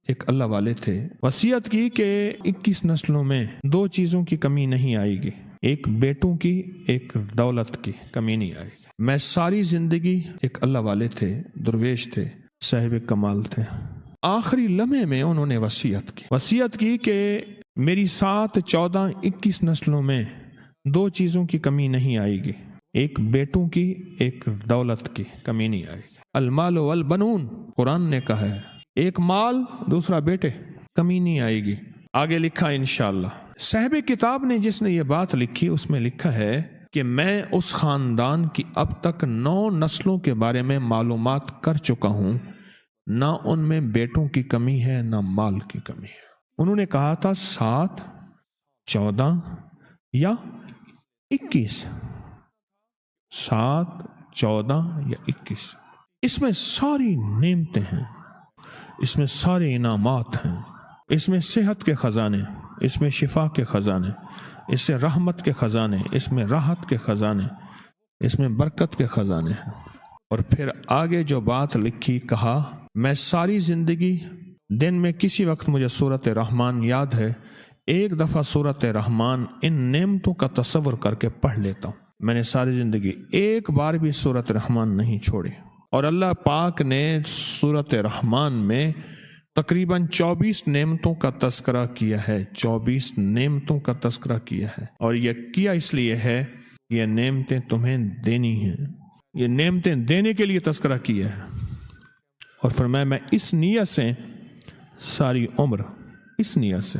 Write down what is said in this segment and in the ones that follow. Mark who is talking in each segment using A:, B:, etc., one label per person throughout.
A: ایک اللہ والے تھے، وصیت کی کہ 21 نسلوں میں 2 چیزوں کی کمی نہیں آئے گی، ایک بیٹوں کی، ایک دولت کی کمی نہیں آئے گی۔ میں ساری زندگی، ایک اللہ والے تھے، درویش تھے، صاحب کمال تھے، آخری لمحے میں انہوں نے وصیت کی کہ میری 7، 14، 21 نسلوں میں 2 چیزوں کی کمی نہیں آئے گی، ایک بیٹوں کی، ایک دولت کی کمی نہیں آئے گی۔ المال والبنون، قرآن نے کہا ہے، ایک مال، دوسرا بیٹے، کمی نہیں آئے گی۔ آگے لکھا انشاءاللہ، صاحب کتاب نے جس نے یہ بات لکھی اس میں لکھا ہے کہ میں اس خاندان کی اب تک 9 نسلوں کے بارے میں معلومات کر چکا ہوں، نہ ان میں بیٹوں کی کمی ہے نہ مال کی کمی ہے۔ انہوں نے کہا تھا 7، 14 یا 21، 7، 14 یا 21، اس میں ساری نعمتیں ہیں، اس میں سارے انعامات ہیں، اس میں صحت کے خزانے، اس میں شفا کے خزانے، اس سے رحمت کے خزانے، اس میں راحت کے خزانے، اس میں برکت کے خزانے ہیں۔ اور پھر آگے جو بات لکھی، کہا میں ساری زندگی دن میں کسی وقت مجھے سورۃ رحمان یاد ہے، ایک دفعہ سورۃ رحمان ان نعمتوں کا تصور کر کے پڑھ لیتا ہوں۔ میں نے ساری زندگی ایک بار بھی سورۃ رحمان نہیں چھوڑی، اور اللہ پاک نے سورۃ رحمان میں تقریباً 24 نعمتوں کا تذکرہ کیا ہے، 24 نعمتوں کا تذکرہ کیا ہے، اور یہ کیا اس لیے ہے، یہ نعمتیں تمہیں دینی ہیں، یہ نعمتیں دینے کے لیے تذکرہ کیا ہے۔ اور فرمایا میں اس نیت سے ساری عمر، اس نیت سے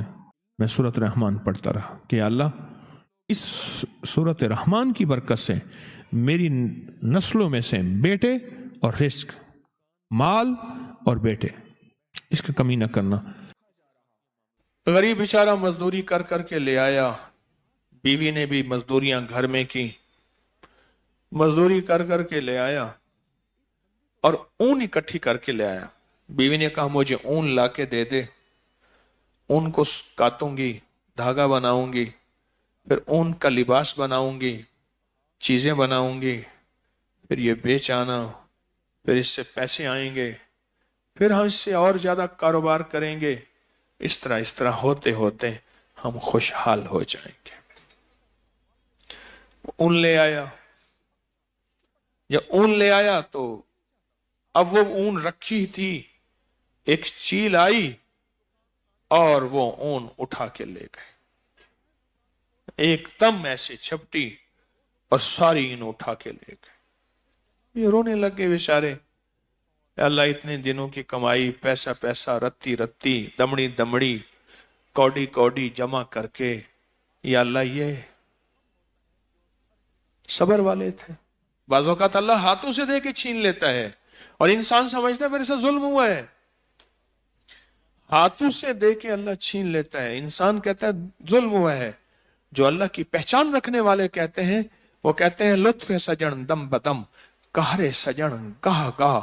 A: میں سورۃ رحمان پڑھتا رہا کہ اللہ اس سورۃ رحمان کی برکت سے میری نسلوں میں سے بیٹے اور رزق، مال اور بیٹے، اس کی کمی نہ کرنا۔ غریب بیچارہ مزدوری کر کر کے لے آیا، بیوی نے بھی مزدوریاں گھر میں کی، مزدوری کر کر کے لے آیا اور اون اکٹھی کر کے لے آیا۔ بیوی نے کہا مجھے اون لا کے دے دے، اون کو کاتوں گی، دھاگا بناؤں گی، پھر اون کا لباس بناؤں گی، چیزیں بناؤں گی، پھر یہ بیچ آنا، پھر اس سے پیسے آئیں گے، پھر ہم اس سے اور زیادہ کاروبار کریں گے، اس طرح ہوتے ہوتے ہم خوشحال ہو جائیں گے۔ اون لے آیا، جب اون لے آیا تو اب وہ اون رکھی تھی، ایک چیل آئی اور وہ اون اٹھا کے لے گئے، ایک دم ایسے چھپٹی اور ساری اون اٹھا کے لے گئے۔ یہ رونے لگے بیچارے، اللہ اتنے دنوں کی کمائی، پیسہ رتی دمڑی کوڑی جمع کر کے، یا اللہ یہ صبر والے تھے۔ بعض اوقات اللہ ہاتھوں سے دے کے چھین لیتا ہے اور انسان سمجھتا ہے میرے سے ظلم ہوا ہے، ہاتھوں سے دے کے اللہ چھین لیتا ہے، انسان کہتا ہے ظلم ہوا ہے۔ جو اللہ کی پہچان رکھنے والے کہتے ہیں، وہ کہتے ہیں لطف سجن دم بدم، کہرے سجن گاہ گاہ،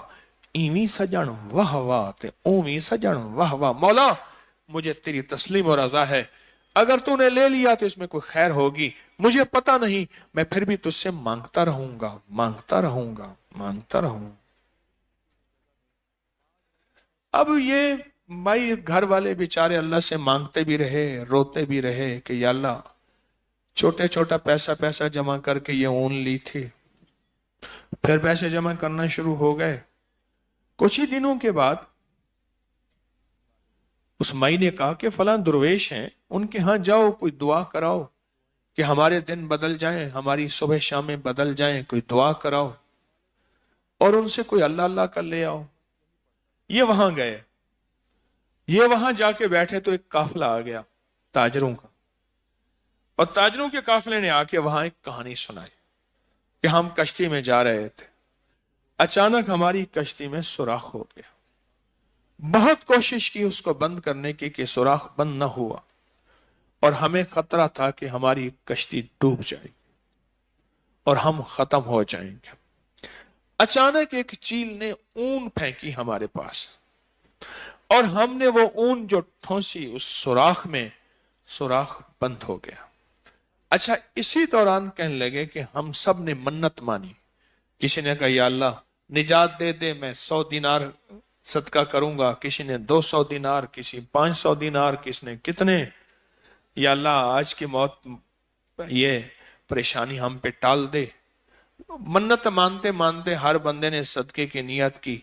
A: ایویں سجن واہ واہ تے اوویں سجن واہ واہ۔ مولا مجھے تیری تسلیم و رضا ہے، اگر تو نے لے لیا تو اس میں کوئی خیر ہوگی، مجھے پتہ نہیں، میں پھر بھی تجھ سے مانگتا رہوں گا۔ اب یہ بھائی گھر والے بیچارے اللہ سے مانگتے بھی رہے، روتے بھی رہے کہ یا اللہ چھوٹا پیسہ جمع کر کے یہ اون لی تھی، پھر پیسے جمع کرنا شروع ہو گئے۔ کچھ ہی دنوں کے بعد اس مائی نے کہا کہ فلاں درویش ہیں، ان کے ہاں جاؤ، کوئی دعا کراؤ کہ ہمارے دن بدل جائیں، ہماری صبح شامیں بدل جائیں، کوئی دعا کراؤ، اور ان سے کوئی اللہ اللہ کر لے آؤ۔ یہ وہاں گئے، یہ وہاں جا کے بیٹھے تو ایک قافلہ آ گیا تاجروں کا، اور تاجروں کے قافلے نے آ کے وہاں ایک کہانی سنائی کہ ہم کشتی میں جا رہے تھے، اچانک ہماری کشتی میں سوراخ ہو گیا، بہت کوشش کی اس کو بند کرنے کی کہ سوراخ بند نہ ہوا، اور ہمیں خطرہ تھا کہ ہماری کشتی ڈوب جائے گی اور ہم ختم ہو جائیں گے۔ اچانک ایک چیل نے اون پھینکی ہمارے پاس، اور ہم نے وہ اون جو ٹھونسی اس سوراخ میں، سوراخ بند ہو گیا۔ اچھا، اسی دوران کہنے لگے کہ ہم سب نے منت مانی، کسی نے کہا یا اللہ نجات دے دے، میں 100 دینار صدقہ کروں گا، کسی نے 200 دینار، کسی 500 دینار، کس نے کتنے. یا اللہ آج کی موت یہ پریشانی ہم پہ ٹال دے. منت مانتے مانتے ہر بندے نے صدقے کی نیت کی.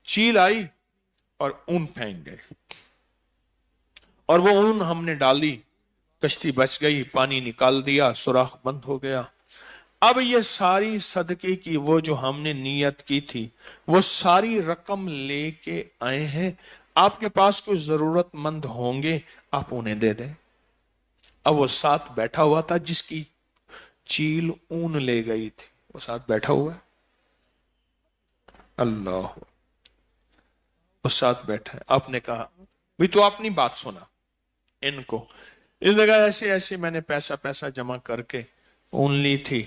A: چیل آئی اور اون پھینک گئے، اور وہ اون ہم نے ڈالی، کشتی بچ گئی، پانی نکال دیا، سوراخ بند ہو گیا. اب یہ ساری صدقے کی وہ جو ہم نے نیت کی تھی وہ ساری رقم لے کے آئے ہیں. آپ کے پاس کوئی ضرورت مند ہوں گے آپ انہیں دے دیں. اب وہ ساتھ بیٹھا ہوا تھا جس کی چیل اون لے گئی تھی، وہ ساتھ بیٹھا ہوا ہے. اللہ، وہ ساتھ بیٹھا ہے. آپ نے کہا بھی تو اپنی بات سنا ان کو. اس نے کہا ایسے ایسے میں نے پیسہ جمع کر کے اون لی تھی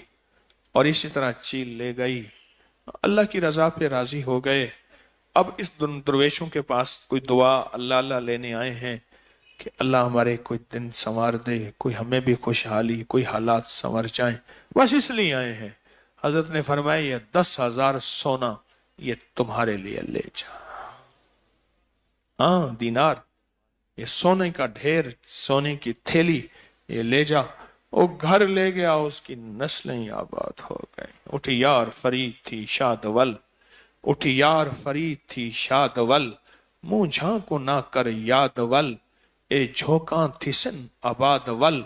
A: اور اسی طرح چیل لے گئی. اللہ کی رضا پہ راضی ہو گئے. اب اس درویشوں کے پاس کوئی دعا اللہ لینے آئے ہیں کہ اللہ ہمارے کوئی دن سنوار دے، کوئی ہمیں بھی خوشحالی، کوئی حالات سنور جائیں، بس اس لیے آئے ہیں. حضرت نے فرمایا یہ 10,000 سونا یہ تمہارے لیے لے جا. ہاں دینار، یہ سونے کا ڈھیر، سونے کی تھیلی، یہ لے جا. وہ گھر لے گیا، اس کی نسلیں آباد ہو گئیں. اٹھ یار فرید تھی شادول، اٹھ یار فرید تھی شادول، منہ جھانکو نہ کر یاد ول، اے جھوکاں تھی سن آباد ول،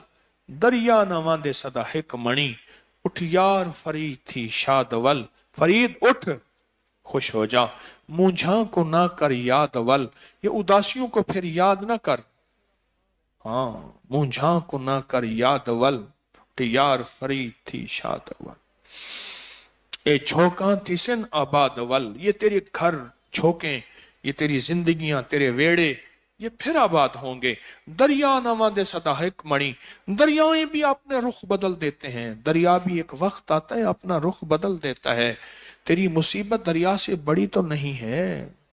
A: دریا نواں دے صدا ہک منی. اٹھ یار فرید تھی شادول، فرید اٹھ خوش ہو جا، منہ جھانکو نہ کر یاد ول. یہ اداسیوں کو پھر یاد نہ کر، ہاں منہ جھانکو نہ کر یاد ول، اٹھ یار فرید تھی شادول، اے جھوکاں تھی سن آباد ول. یہ تیرے گھر جھوکیں، یہ تیری زندگیاں، تیرے ویڑے یہ پھر آباد ہوں گے. دریا نواں دے صدا ہک مڑی، دریائیں بھی اپنے رخ بدل دیتے ہیں. دریا بھی ایک وقت آتا ہے اپنا رخ بدل دیتا ہے. تیری مصیبت دریا سے بڑی تو نہیں ہے.